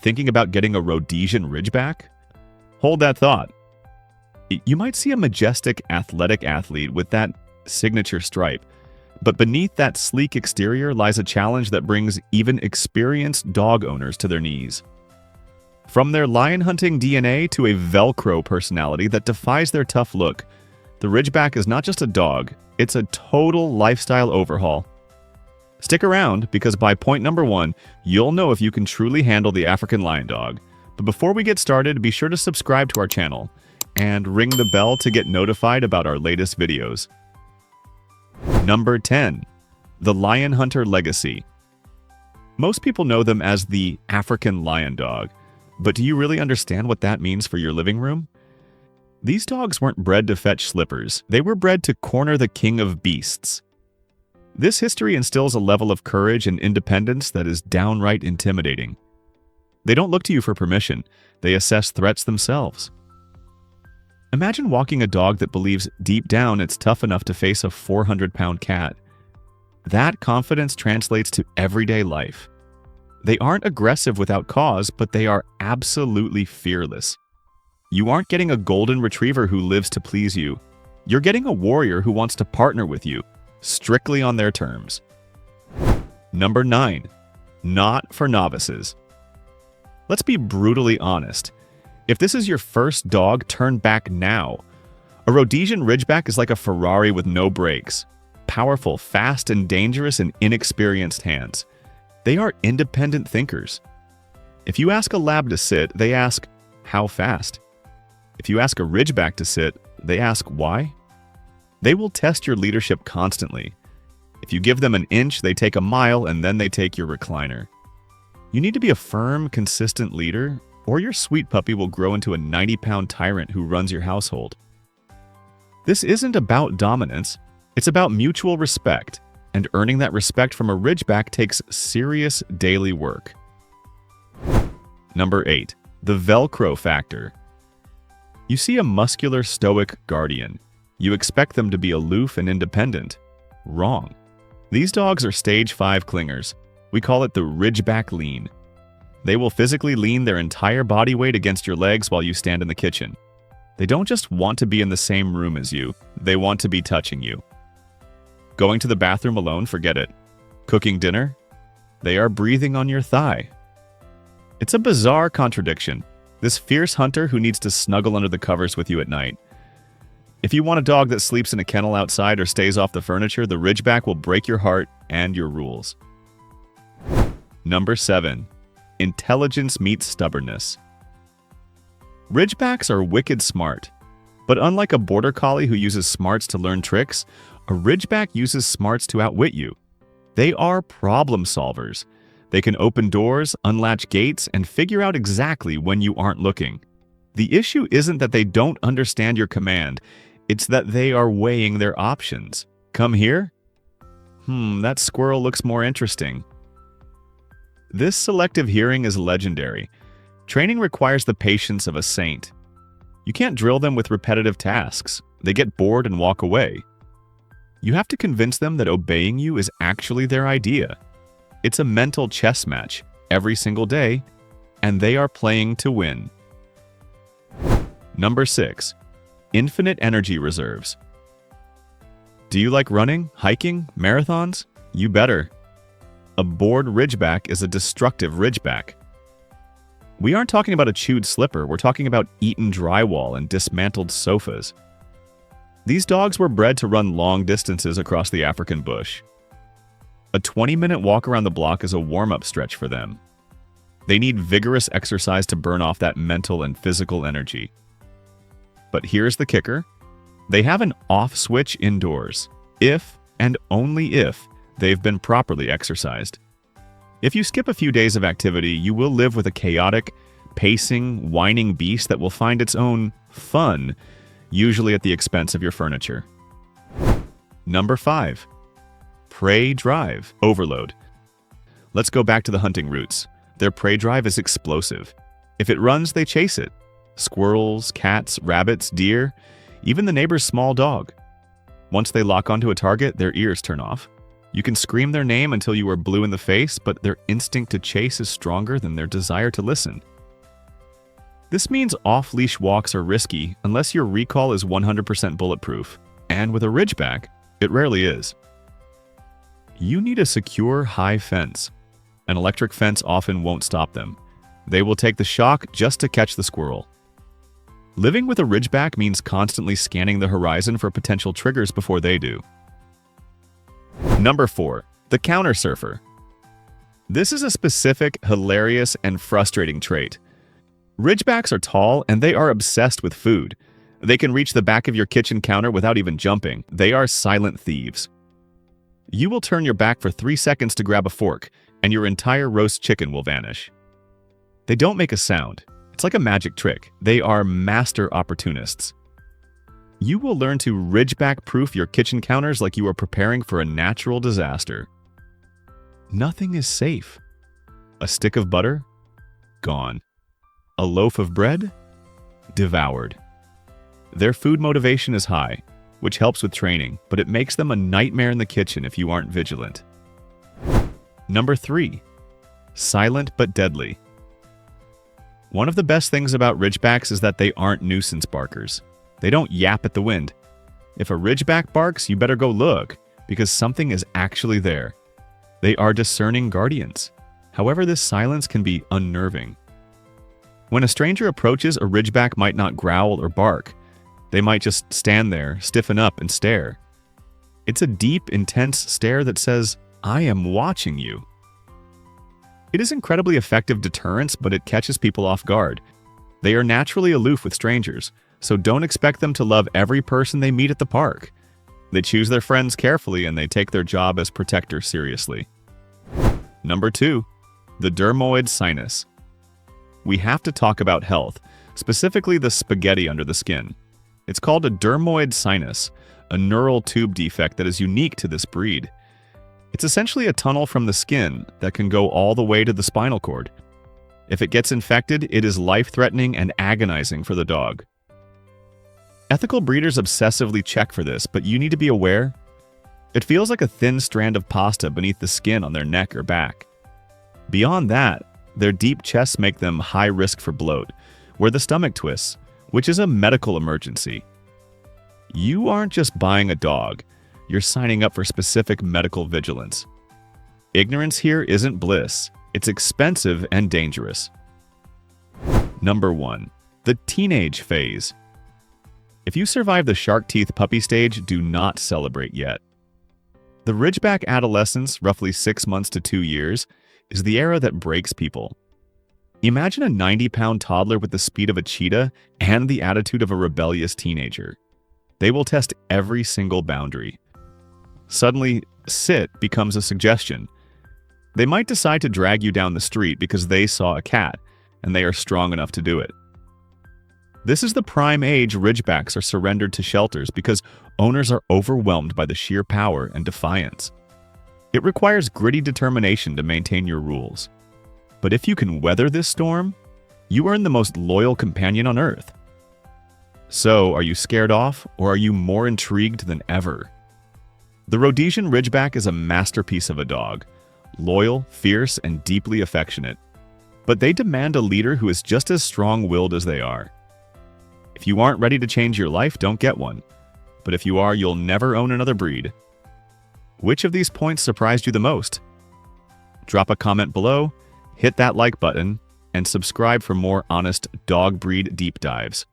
Thinking about getting a Rhodesian Ridgeback? Hold that thought. You might see a majestic, athletic athlete with that signature stripe, but beneath that sleek exterior lies a challenge that brings even experienced dog owners to their knees. From their lion hunting DNA to a Velcro personality that defies their tough look, the Ridgeback is not just a dog, it's a total lifestyle overhaul. Stick around, because by point number 1, you'll know if you can truly handle the African lion dog. But before we get started, be sure to subscribe to our channel and ring the bell to get notified about our latest videos. Number 10. The Lion Hunter Legacy. Most people know them as the African lion dog, but do you really understand what that means for your living room? These dogs weren't bred to fetch slippers, they were bred to corner the king of beasts. This history instills a level of courage and independence that is downright intimidating. They don't look to you for permission, they assess threats themselves. Imagine walking a dog that believes deep down it's tough enough to face a 400-pound cat. That confidence translates to everyday life. They aren't aggressive without cause, but they are absolutely fearless. You aren't getting a golden retriever who lives to please you. You're getting a warrior who wants to partner with you, strictly on their terms. Number 9. Not for novices. Let's be brutally honest. If this is your first dog, turn back now. A Rhodesian Ridgeback is like a Ferrari with no brakes. Powerful, fast, and dangerous in inexperienced hands. They are independent thinkers. If you ask a lab to sit, they ask, how fast? If you ask a Ridgeback to sit, they ask, why? They will test your leadership constantly. If you give them an inch, they take a mile, and then they take your recliner. You need to be a firm, consistent leader, or your sweet puppy will grow into a 90-pound tyrant who runs your household. This isn't about dominance, it's about mutual respect, and earning that respect from a Ridgeback takes serious daily work. Number 8. The Velcro Factor. You see a muscular, stoic guardian. You expect them to be aloof and independent. Wrong. These dogs are stage 5 clingers. We call it the Ridgeback lean. They will physically lean their entire body weight against your legs while you stand in the kitchen. They don't just want to be in the same room as you, they want to be touching you. Going to the bathroom alone, forget it. Cooking dinner? They are breathing on your thigh. It's a bizarre contradiction. This fierce hunter who needs to snuggle under the covers with you at night. If you want a dog that sleeps in a kennel outside or stays off the furniture, the Ridgeback will break your heart and your rules. Number 7. Intelligence meets stubbornness. Ridgebacks are wicked smart, but unlike a border collie who uses smarts to learn tricks, a Ridgeback uses smarts to outwit you. They are problem solvers. They can open doors, unlatch gates, and figure out exactly when you aren't looking. The issue isn't that they don't understand your command, it's that they are weighing their options. Come here? That squirrel looks more interesting. This selective hearing is legendary. Training requires the patience of a saint. You can't drill them with repetitive tasks. They get bored and walk away. You have to convince them that obeying you is actually their idea. It's a mental chess match every single day, and they are playing to win. Number 6. Infinite energy reserves. Do you like running, hiking, marathons? You better. A bored Ridgeback is a destructive Ridgeback. We aren't talking about a chewed slipper, we're talking about eaten drywall and dismantled sofas. These dogs were bred to run long distances across the African bush. A 20-minute walk around the block is a warm-up stretch for them. They need vigorous exercise to burn off that mental and physical energy. But here's the kicker. They have an off switch indoors, if and only if they've been properly exercised. If you skip a few days of activity, you will live with a chaotic, pacing, whining beast that will find its own fun, usually at the expense of your furniture. Number 5. Prey drive overload. Let's go back to the hunting roots. Their prey drive is explosive. If it runs, they chase it. Squirrels, cats, rabbits, deer, even the neighbor's small dog. Once they lock onto a target, their ears turn off. You can scream their name until you are blue in the face, but their instinct to chase is stronger than their desire to listen. This means off-leash walks are risky unless your recall is 100% bulletproof, and with a Ridgeback, it rarely is. You need a secure, high fence. An electric fence often won't stop them. They will take the shock just to catch the squirrel. Living with a Ridgeback means constantly scanning the horizon for potential triggers before they do. Number 4. The counter surfer. This is a specific, hilarious, and frustrating trait. Ridgebacks are tall and they are obsessed with food. They can reach the back of your kitchen counter without even jumping. They are silent thieves. You will turn your back for 3 seconds to grab a fork, and your entire roast chicken will vanish. They don't make a sound. It's like a magic trick. They are master opportunists. You will learn to Ridgeback-proof your kitchen counters like you are preparing for a natural disaster. Nothing is safe. A stick of butter? Gone. A loaf of bread? Devoured. Their food motivation is high, which helps with training, but it makes them a nightmare in the kitchen if you aren't vigilant. Number 3. Silent but deadly. One of the best things about Ridgebacks is that they aren't nuisance barkers. They don't yap at the wind. If a Ridgeback barks, you better go look, because something is actually there. They are discerning guardians. However, this silence can be unnerving. When a stranger approaches, a Ridgeback might not growl or bark. They might just stand there, stiffen up, and stare. It's a deep, intense stare that says, "I am watching you." It is incredibly effective deterrence, but it catches people off guard. They are naturally aloof with strangers, so don't expect them to love every person they meet at the park. They choose their friends carefully and they take their job as protector seriously. Number 2. The dermoid sinus. We have to talk about health, specifically the spaghetti under the skin. It's called a dermoid sinus, a neural tube defect that is unique to this breed. It's essentially a tunnel from the skin that can go all the way to the spinal cord. If it gets infected, it is life-threatening and agonizing for the dog. Ethical breeders obsessively check for this, but you need to be aware. It feels like a thin strand of pasta beneath the skin on their neck or back. Beyond that, their deep chests make them high risk for bloat, where the stomach twists, which is a medical emergency. You aren't just buying a dog, you're signing up for specific medical vigilance. Ignorance here isn't bliss, it's expensive and dangerous. Number 1. The teenage phase. If you survive the shark teeth puppy stage, do not celebrate yet. The Ridgeback adolescence, roughly 6 months to 2 years, is the era that breaks people. Imagine a 90-pound toddler with the speed of a cheetah and the attitude of a rebellious teenager. They will test every single boundary. Suddenly, sit becomes a suggestion. They might decide to drag you down the street because they saw a cat, and they are strong enough to do it. This is the prime age Ridgebacks are surrendered to shelters because owners are overwhelmed by the sheer power and defiance. It requires gritty determination to maintain your rules. But if you can weather this storm, you earn the most loyal companion on Earth. So, are you scared off, or are you more intrigued than ever? The Rhodesian Ridgeback is a masterpiece of a dog, loyal, fierce, and deeply affectionate. But they demand a leader who is just as strong-willed as they are. If you aren't ready to change your life, don't get one. But if you are, you'll never own another breed. Which of these points surprised you the most? Drop a comment below, hit that like button, and subscribe for more honest dog breed deep dives.